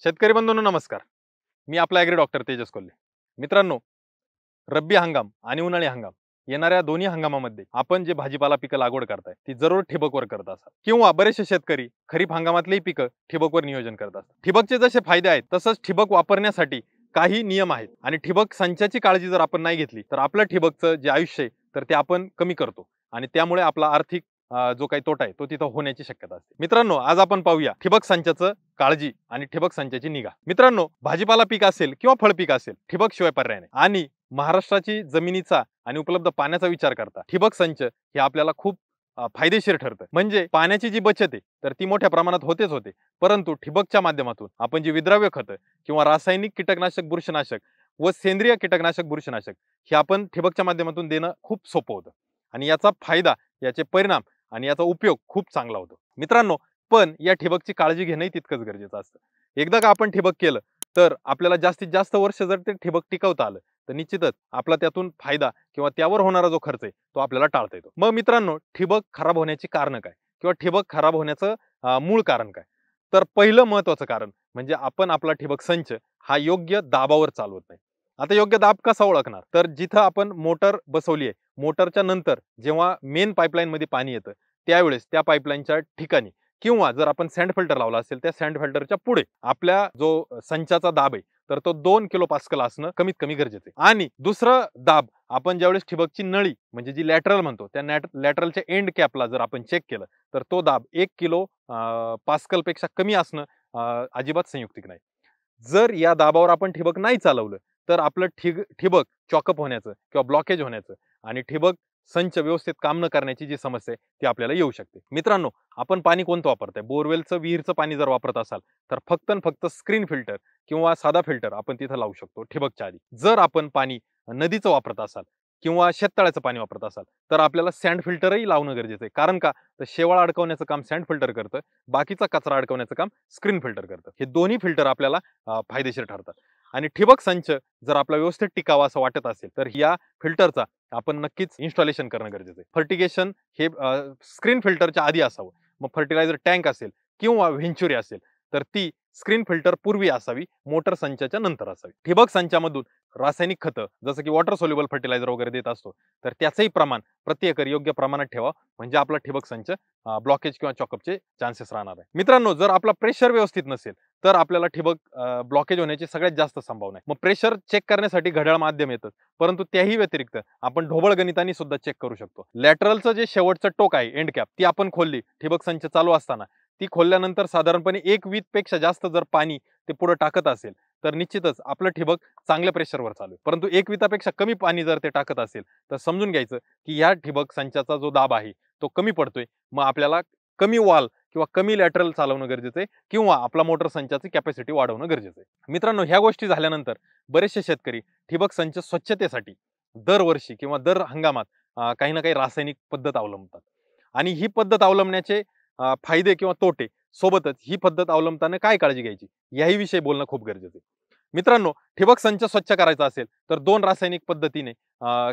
शेतकरी बंधूंनो नमस्कार. मी आपला ॲग्री डॉक्टर तेजस कोल्हे. मित्रांनो, रब्बी हंगाम आणि उन्हाळी हंगाम येणाऱ्या दोन्ही हंगामामध्ये आपण जे भाजीपाला पिकं लागवड करताय ती जरूर ठिबकवर करत असाल किंवा बरेचसे शेतकरी खरीप हंगामातलेही पिकं ठिबकवर नियोजन करत असतात. ठिबकचे जसे फायदे आहेत तसंच ठिबक वापरण्यासाठी काही नियम आहेत आणि ठिबक संचाची काळजी जर आपण नाही घेतली तर आपलं ठिबकचं जे आयुष्य आहे तर ते आपण कमी करतो आणि त्यामुळे आपला आर्थिक जो काही तोटा आहे तो तिथं होण्याची शक्यता असते. मित्रांनो, आज आपण पाहूया ठिबक संचाचं काळजी आणि ठिबक संचाची निगा. मित्रांनो, भाजीपाला पीक असेल किंवा फळ पीक असेल, ठिबक शिवाय पर्याय नाही. आणि महाराष्ट्राची जमिनीचा आणि उपलब्ध पाण्याचा विचार करता ठिबक संच हे आपल्याला खूप फायदेशीर ठरतं. म्हणजे पाण्याची जी बचत आहे तर ती मोठ्या प्रमाणात होतेच होते, परंतु ठिबकच्या माध्यमातून आपण जी विद्राव्य खतं किंवा रासायनिक कीटकनाशक, बुरशीनाशक व सेंद्रिय कीटकनाशक, बुरशीनाशक हे आपण ठिबकच्या माध्यमातून देणं खूप सोपं होतं आणि याचा फायदा, याचे परिणाम आणि याचा उपयोग खूप चांगला होतो. मित्रांनो, पण या ठिबकची काळजी घेणंही तितकंच गरजेचं असतं. एकदा का आपण ठिबक केलं तर आपल्याला जास्तीत जास्त वर्ष जर ते ठिबक टिकवता आलं तर निश्चितच आपला त्यातून फायदा किंवा त्यावर होणारा जो खर्च आहे तो आपल्याला टाळता येतो. मग मित्रांनो, ठिबक खराब होण्याची कारण काय किंवा ठिबक खराब होण्याचं मूळ कारण काय? तर पहिलं महत्वाचं कारण म्हणजे आपण आपला ठिबक संच हा योग्य दाबावर चालवत नाही. आता योग्य दाब कसा ओळखणार? तर जिथं आपण मोटर बसवली आहे, मोटरच्या नंतर जेव्हा मेन पाईपलाईन मध्ये पाणी येतं त्यावेळेस त्या पाईपलाईनच्या ठिकाणी किंवा जर आपण सँड फिल्टर लावला असेल त्या सँड फिल्टरच्या पुढे आपल्या जो संचाचा दाब आहे तर तो 2 किलो पास्कल असणं कमीत कमी गरजेचं आहे. आणि दुसरं दाब आपण ज्यावेळेस ठिबकची नळी म्हणजे जी लॅटरल म्हणतो त्या लॅटरलच्या एंड कॅपला जर आपण चेक केलं तर तो दाब 1 किलो पास्कल पेक्षा कमी असणं अजिबात संयुक्तिक नाही. जर या दाबावर आपण ठिबक नाही चालवलं तर आपलं ठिबक चॉकअप होण्याचं किंवा ब्लॉकेज होण्याचं आणि ठिबक संच व्यवस्थित काम न करण्याची जी समस्या आहे ती आपल्याला येऊ शकते. मित्रांनो, आपण पाणी कोणतं वापरताय? बोरवेलचं, विहीरचं पाणी जर वापरत असाल तर फक्त आणि फक्त स्क्रीन फिल्टर किंवा साधा फिल्टर आपण तिथं लावू शकतो ठिबकच्या आधी. जर आपण पाणी नदीचं वापरत असाल किंवा शेततळ्याचं पाणी वापरत असाल तर आपल्याला सँड फिल्टरही लावणं गरजेचं आहे. कारण का? तर शेवाळ अडकवण्याचं काम सँड फिल्टर करतं, बाकीचा कचरा अडकवण्याचं काम स्क्रीन फिल्टर करतं. हे दोन्ही फिल्टर आपल्याला फायदेशीर ठरतात. आणि ठिबक संच जर आपला व्यवस्थित टिकावा असं वाटत असेल तर या फिल्टरचा आपण नक्कीच इन्स्टॉलेशन करणं गरजेचं आहे. फर्टिगेशन हे स्क्रीन फिल्टरच्या आधी असावं. मग फर्टिलायझर टँक असेल किंवा व्हेंचुरी असेल तर ती स्क्रीन फिल्टर पूर्वी असावी, मोटर संचाच्या नंतर असावी. ठिबक संचामधून रासायनिक खतं जसं की वॉटर सोल्युबल फर्टिलायझर वगैरे देत असतो तर त्याचंही प्रमाण प्रति एकर योग्य प्रमाणात ठेवा, म्हणजे आपला ठिबक संच ब्लॉकेज किंवा चॉकअपचे चान्सेस राहणार आहे. मित्रांनो, जर आपला प्रेशर व्यवस्थित नसेल तर आपल्याला ठिबक ब्लॉकेज होण्याची सगळ्यात जास्त संभावना आहे. मग प्रेशर चेक करण्यासाठी घड्याळ माध्यम येतं, परंतु त्याही व्यतिरिक्त आपण ढोबळ गणिताने सुद्धा चेक करू शकतो. लॅटरलचं जे शेवटचं टोक आहे एंड कॅप ती आपण खोलली ठिबक संच चालू असताना, ती खोलल्यानंतर साधारणपणे 1 वीत पेक्षा जास्त जर पाणी ते पुढे टाकत असेल तर निश्चितच आपलं ठिबक चांगल्या प्रेशरवर चालू आहे. परंतु 1 वितापेक्षा कमी पाणी जर ते टाकत असेल तर समजून घ्यायचं की या ठिबक संचाचा जो दाब आहे तो कमी पडतोय. मग आपल्याला कमी वाल किंवा कमी लॅटरल चालवणं गरजेचं आहे किंवा आपला मोटर संचाची कॅपॅसिटी वाढवणं गरजेचं आहे. मित्रांनो, ह्या गोष्टी झाल्यानंतर बरेचसे शेतकरी ठिबक संच स्वच्छतेसाठी दरवर्षी किंवा दर हंगामात काही ना काही रासायनिक पद्धत अवलंबतात आणि ही पद्धत अवलंबण्याचे फायदे किंवा तोटे सोबतच ही पद्धत अवलंबताना काय काळजी घ्यायची याही विषयी बोलणं खूप गरजेचं आहे. मित्रांनो, ठिबक संच स्वच्छ करायचा असेल तर 2 रासायनिक पद्धतीने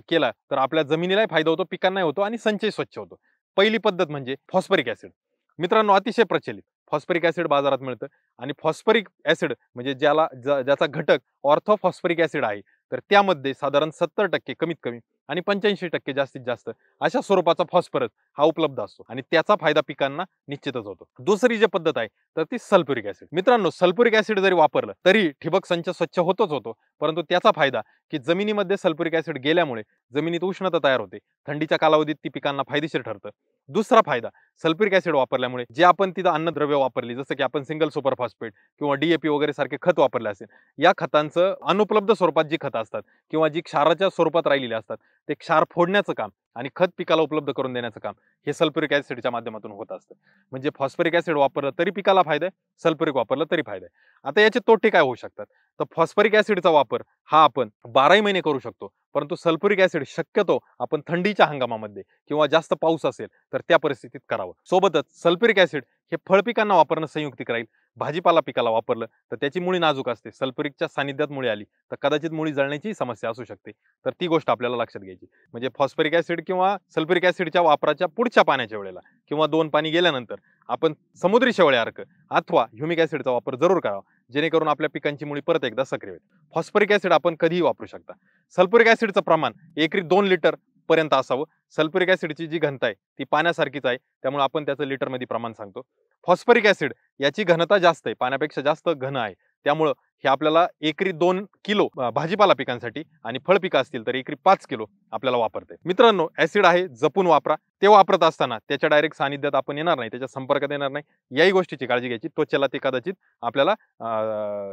केला तर आपल्या जमिनीलाही फायदा होतो, पिकांनाही होतो आणि संचही स्वच्छ होतो. पहिली पद्धत म्हणजे फॉस्फरिक ऍसिड. मित्रांनो, अतिशय प्रचलित फॉस्फरिक ऍसिड बाजारात मिळतं आणि फॉस्फरिक ऍसिड म्हणजे ज्याचा घटक ऑर्थो फॉस्फरिक ऍसिड आहे तर त्यामध्ये साधारण 70% कमीत कमी आणि 85% जास्तीत जास्त अशा स्वरूपाचा फॉस्फरस हा उपलब्ध असतो आणि त्याचा फायदा पिकांना निश्चितच होतो. दुसरी जी पद्धत आहे तर ती सल्फ्युरिक ऍसिड. मित्रांनो, सल्फ्युरिक ऍसिड जरी वापरलं तरी ठिबक संच स्वच्छ होतोच होतो, परंतु त्याचा फायदा की जमिनीमध्ये सल्फ्युरिक ऍसिड गेल्यामुळे जमिनीत उष्णता तयार होते, थंडीच्या कालावधीत ती पिकांना फायदेशीर ठरतं. दुसरा फायदा, सल्फ्युरिक ऍसिड वापरल्यामुळे जे आपण तिथं अन्नद्रव्य वापरली जसं की आपण सिंगल सुपर फॉस्फेट किंवा डीएपी वगैरे सारखे खत वापरले असेल, या खतांचं अनुपलब्ध स्वरूपात जी खतं असतात किंवा जी क्षाराच्या स्वरूपात राहिलेली असतात ते क्षार फोडण्याचं काम आणि खत पिकाला उपलब्ध करून देण्याचं काम हे सल्फ्युरिक ऍसिडच्या माध्यमातून होत असतं. म्हणजे फॉस्फरिक ऍसिड वापरलं तरी पिकाला फायदा आहे, सल्फ्युरिक वापरलं तरी फायदा आहे. आता याचे तोटे काय होऊ शकतात? तर फॉस्फरिक ऍसिडचा वापर हा आपण 12 महिने करू शकतो, परंतु सल्फ्युरिक ऍसिड शक्यतो आपण थंडीच्या हंगामामध्ये किंवा जास्त पाऊस असेल तर त्या परिस्थितीत करावं. सोबतच सल्फ्युरिक ऍसिड हे फळपिकांना वापरणं संयुक्तिक राहील. भाजीपाला पिकाला वापरलं तर त्याची मुळी नाजूक असते, सल्फ्युरिकच्या सानिध्यात मुळी आली तर कदाचित मुळी जळण्याची समस्या असू शकते. तर ती गोष्ट आपल्याला लक्षात घ्यायची. म्हणजे फॉस्फरिक ऍसिड किंवा सल्फ्युरिक ऍसिडच्या वापराच्या पुढच्या पाण्याच्या वेळेला किंवा 2 पाणी गेल्यानंतर आपण समुद्री शेवाळे अर्क अथवा ह्युमिक ऍसिडचा वापर जरूर करावा, जेणेकरून आपल्या पिकांची मुळी परत एकदा सक्रिय होईल. फॉस्फरिक ऍसिड आपण कधीही वापरू शकता. सल्फ्युरिक ऍसिडचं प्रमाण एकरी 2 लिटर पर्यंत असावं. सल्फ्युरिक ऍसिडची जी घनता आहे ती पाण्यासारखीच आहे, त्यामुळे आपण त्याचं लिटरमध्ये प्रमाण सांगतो. फॉस्फरिक ऍसिड याची घनता जास्त आहे, पाण्यापेक्षा जास्त घन आहे, त्यामुळं हे आपल्याला एकरी 2 किलो भाजीपाला पिकांसाठी आणि फळ पिकं असतील तर एकरी 5 किलो आपल्याला वापरते. मित्रांनो, ऍसिड आहे जपून वापरा. ते वापरत असताना त्याच्या डायरेक्ट सानिध्यात आपण येणार नाही, त्याच्या संपर्कात येणार नाही, याही गोष्टीची काळजी घ्यायची. त्वचेला ते कदाचित आपल्याला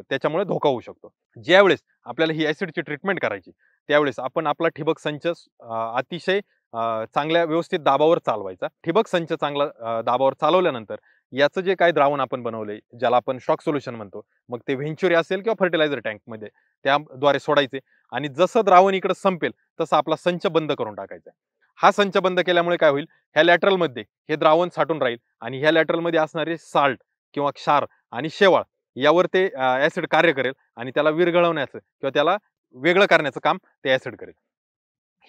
त्याच्यामुळे धोका होऊ शकतो. ज्यावेळेस आपल्याला ही ऍसिडची ट्रीटमेंट करायची त्यावेळेस आपण आपला ठिबक संच अतिशय चांगल्या व्यवस्थित दाबावर चालवायचा. ठिबक संच चांगला दाबावर चालवल्यानंतर याचं जे काही द्रावण आपण बनवलंय, ज्याला आपण शॉक सोल्युशन म्हणतो, मग ते व्हेंचुरी असेल किंवा फर्टिलायझर टँकमध्ये त्याद्वारे सोडायचे आणि जसं द्रावण इकडे संपेल तसं आपला संच बंद करून टाकायचा. हा संच बंद केल्यामुळे काय होईल, ह्या लॅटरलमध्ये हे द्रावण साठून राहील आणि ह्या लॅटरलमध्ये असणारे साल्ट किंवा क्षार आणि शेवाळ यावर ते ऍसिड कार्य करेल आणि त्याला विरघळवण्याचं किंवा त्याला वेगळं करण्याचं काम ते ऍसिड करेल.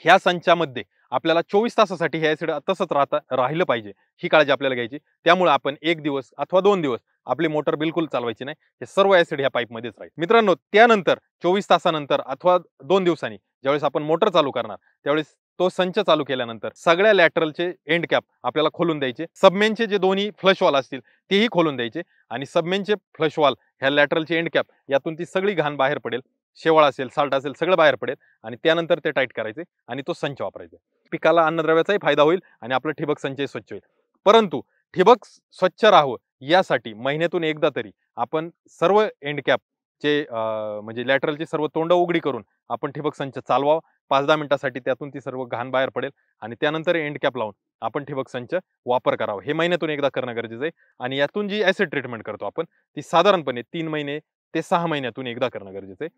ह्या संचामध्ये आपल्याला 24 तासासाठी हे ऍसिड तसंच राहिलं पाहिजे, ही काळजी आपल्याला घ्यायची. त्यामुळे आपण 1 दिवस अथवा 2 दिवस आपली मोटर बिलकुल चालवायची नाही. हे सर्व ऍसिड ह्या पाईपमध्येच राहील. मित्रांनो, त्यानंतर 24 तासानंतर अथवा 2 दिवसांनी ज्यावेळेस आपण मोटर चालू करणार त्यावेळेस तो संच चालू केल्यानंतर सगळ्या लॅटरलचे एंड कॅप आपल्याला खोलून द्यायचे. सबमेनचे जे दोन्ही फ्लश वॉल असतील तेही खोलून द्यायचे आणि सबमेनचे फ्लश वॉल ह्या लॅटरलचे एंड कॅप यातून ती सगळी घाण बाहेर पडेल, शेवाळ असेल, साल्ट असेल, सगळं बाहेर पडेल आणि त्यानंतर ते टाईट करायचे आणि तो संच वापरायचा. पिकाला अन्नद्रव्याचाही फायदा होईल आणि आपलं ठिबक संचही स्वच्छ होईल. परंतु ठिबक स्वच्छ राहावं यासाठी महिन्यातून एकदा तरी आपण सर्व एंड कॅपचे म्हणजे लॅटरलची सर्व तोंड उघडी करून आपण ठिबक संच चालवावा. 5-10 मिनिटासाठी त्यातून ती सर्व घाण बाहेर पडेल आणि त्यानंतर एंड कॅप लावून आपण ठिबक संच वापर करावा. हे महिन्यातून एकदा करणं गरजेचं आहे आणि यातून जी ऍसिड ट्रीटमेंट करतो आपण ती साधारणपणे 3 महिने ते 6 महिन्यातून एकदा करणं गरजेचं आहे.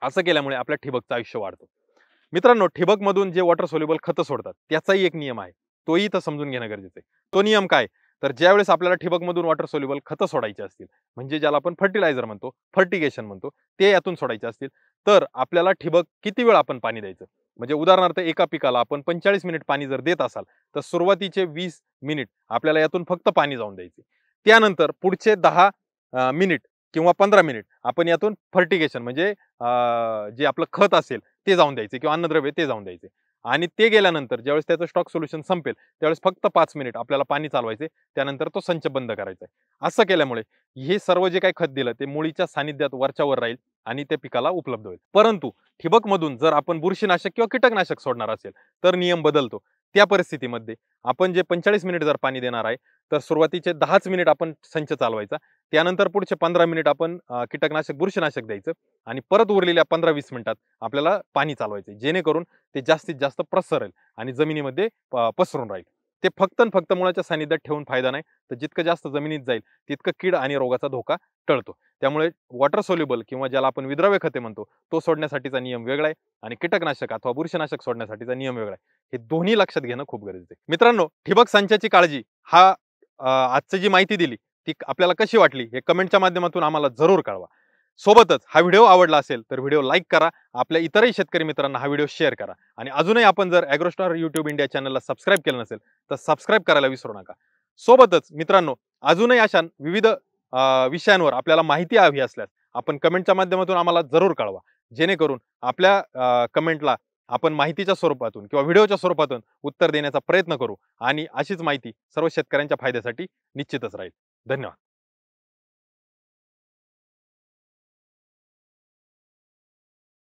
असं केल्यामुळे आपल्या ठिबकचं आयुष्य वाढतं. मित्रांनो, ठिबक मधून जे वॉटर सोल्युबल खतं सोडतात त्याचाही एक नियम आहे, तोही इथं समजून घेणं गरजेचं आहे. तो नियम काय, तर ज्यावेळेस आपल्याला ठिबक मधून वॉटर सोल्युबल खतं सोडायचे असतील, म्हणजे ज्याला आपण फर्टिलायझर म्हणतो, फर्टिगेशन म्हणतो, ते यातून सोडायचे असतील तर आपल्याला ठिबक किती वेळ आपण पाणी द्यायचं. म्हणजे उदाहरणार्थ एका पिकाला आपण 45 मिनिट पाणी जर देत असाल तर सुरुवातीचे 20 मिनिट आपल्याला यातून फक्त पाणी जाऊन द्यायचे. त्यानंतर पुढचे 10 मिनिट किंवा 15 मिनिट आपण यातून फर्टिगेशन म्हणजे जे आपलं खत असेल ते जाऊन द्यायचे किंवा अन्नद्रव्य ते जाऊन द्यायचे आणि ते गेल्यानंतर ज्यावेळेस त्याचं स्टॉक सोल्युशन संपेल त्यावेळेस फक्त 5 मिनिट आपल्याला पाणी चालवायचे. त्यानंतर तो संच बंद करायचा आहे. असं केल्यामुळे हे सर्व जे काही खत दिलं ते मुळीच्या सानिध्यात वरच्यावर राहील आणि ते पिकाला उपलब्ध होईल. परंतु ठिबक मधून जर आपण बुरशीनाशक किंवा कीटकनाशक सोडणार असेल तर नियम बदलतो. त्या परिस्थितीमध्ये आपण जे 45 मिनिट जर पाणी देणार आहे तर सुरुवातीचे 10च मिनिट आपण संच चालवायचा. त्यानंतर पुढचे 15 मिनिट आपण कीटकनाशक बुरशीनाशक द्यायचं आणि परत उरलेल्या 15-20 मिनिटात आपल्याला पाणी चालवायचे, जेणेकरून ते जास्तीत जास्त प्रसरेल आणि जमिनीमध्ये पसरून राहील. ते फक्त आणि फक्त मुळाच्या सानिध्यात ठेवून फायदा नाही, तर जितकं जास्त जमिनीत जाईल तितकं कीड आणि रोगाचा धोका टळतो. त्यामुळे वॉटर सोल्युबल किंवा ज्याला आपण विद्राव्य खते म्हणतो तो सोडण्यासाठीचा नियम वेगळा आहे आणि कीटकनाशक अथवा बुरशीनाशक सोडण्यासाठीचा नियम वेगळा आहे. हे दोन्ही लक्षात घेणं खूप गरजेचं आहे. मित्रांनो, ठिबक संचाची काळजी हा आजची जी माहिती दिली ती आपल्याला कशी वाटली हे कमेंटच्या माध्यमातून आम्हाला जरूर कळवा. सोबतच हा व्हिडिओ आवडला असेल तर व्हिडिओ लाईक करा, आपल्या इतरही शेतकरी मित्रांना हा व्हिडिओ शेअर करा आणि अजूनही आपण जर ॲग्रोस्टार YouTube इंडिया चॅनलला सबस्क्राईब केलं नसेल तर सबस्क्राईब करायला विसरू नका. सोबतच मित्रांनो, अजूनही अशा विविध विषयांवर आपल्याला माहिती हवी असल्यास आपण कमेंटच्या माध्यमातून आम्हाला जरूर कळवा, जेणेकरून आपल्या कमेंटला आपण माहितीच्या स्वरूपातून किंवा व्हिडिओच्या स्वरूपातून उत्तर देण्याचा प्रयत्न करू आणि अशीच माहिती सर्व शेतकऱ्यांच्या फायद्यासाठी निश्चितच राहील. धन्यवाद.